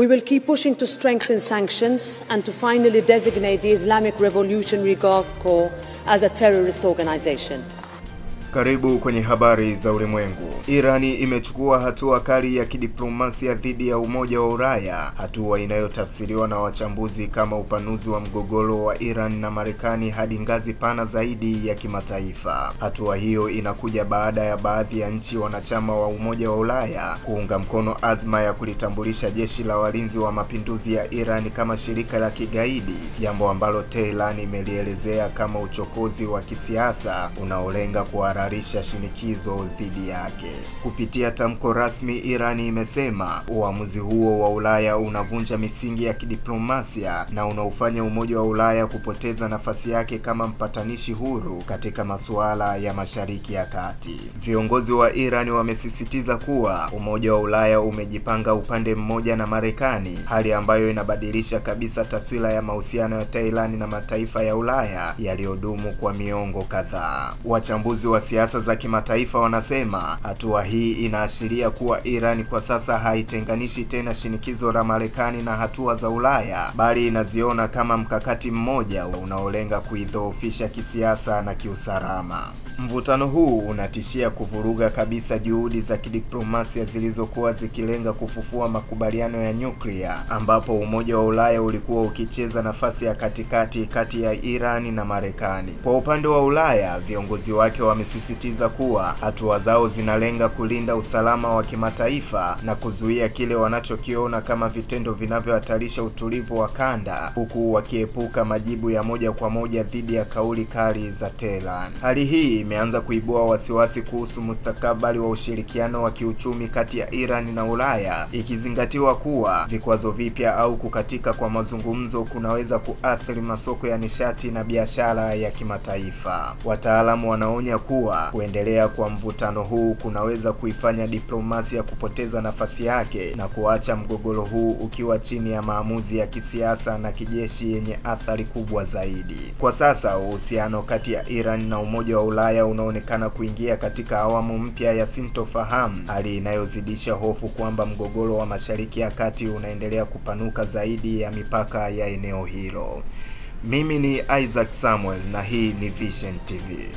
We will keep pushing to strengthen sanctions and to finally designate the Islamic Revolutionary Guard Corps as a terrorist organization. Karibu kwenye habari za ulimwengu. Irani imechukua hatua kali ya kidiplomasia dhidi ya Umoja wa Ulaya, hatua inayotafsiriwa na wachambuzi kama upanuzi wa mgogoro wa Iran na Marekani hadi ngazi pana zaidi ya kimataifa. Hatua hiyo inakuja baada ya baadhi ya nchi wanachama wa Umoja wa Ulaya kuunga mkono azma ya kulitambulisha jeshi la walinzi wa mapinduzi ya Iran kama shirika la kigaidi, jambo ambalo Tehran imelielezea kama uchokozi wa kisiasa unaolenga kuharakisha shinikizo dhidi yake. Kupitia tamko rasmi, Irani imesema uamuzi huo wa Ulaya unavunja misingi ya kidiplomasia na unaufanya Umoja wa Ulaya kupoteza nafasi yake kama mpatanishi huru katika masuala ya Mashariki ya Kati. Viongozi wa Irani wamesisitiza kuwa Umoja wa Ulaya umejipanga upande mmoja na Marekani, hali ambayo inabadilisha kabisa taswira ya mahusiano ya Tehran na mataifa ya Ulaya yaliyodumu kwa miongo kadhaa. Wachambuzi wa siasa za kimataifa wanasema hatua hii inaashiria kuwa Iran kwa sasa haitenganishi tena shinikizo la Marekani na hatua za Ulaya, bali inaziona kama mkakati mmoja unaolenga kuidhoofisha kisiasa na kiusalama. Mvutano huu unatishia kuvuruga kabisa juhudi za kidiplomasia zilizokuwa zikilenga kufufua makubaliano ya nyuklia, ambapo Umoja wa Ulaya ulikuwa ukicheza nafasi ya katikati kati ya Iran na Marekani. Kwa upande wa Ulaya, viongozi wake wamesisitiza kuwa hatua zao zinalenga kulinda usalama wa kimataifa na kuzuia kile wanachokiona kama vitendo vinavyohatarisha utulivu wa kanda, huku wakiepuka majibu ya moja kwa moja dhidi ya kauli kali za Tehran. Hali hii imeanza kuibua wasiwasi kuhusu mustakabali wa ushirikiano wa kiuchumi kati ya Iran na Ulaya, ikizingatiwa kuwa vikwazo vipya au kukatika kwa mazungumzo kunaweza kuathiri masoko ya nishati na biashara ya kimataifa. Wataalamu wanaonya kuwa kuendelea kwa mvutano huu kunaweza kuifanya diplomasia kupoteza nafasi yake na kuacha mgogoro huu ukiwa chini ya maamuzi ya kisiasa na kijeshi yenye athari kubwa zaidi. Kwa sasa uhusiano kati ya Iran na Umoja wa Ulaya unaonekana kuingia katika awamu mpya ya sintofahamu, hali inayozidisha hofu kwamba mgogoro wa Mashariki ya Kati unaendelea kupanuka zaidi ya mipaka ya eneo hilo. Mimi ni Isaac Samuel na hii ni Vision TV.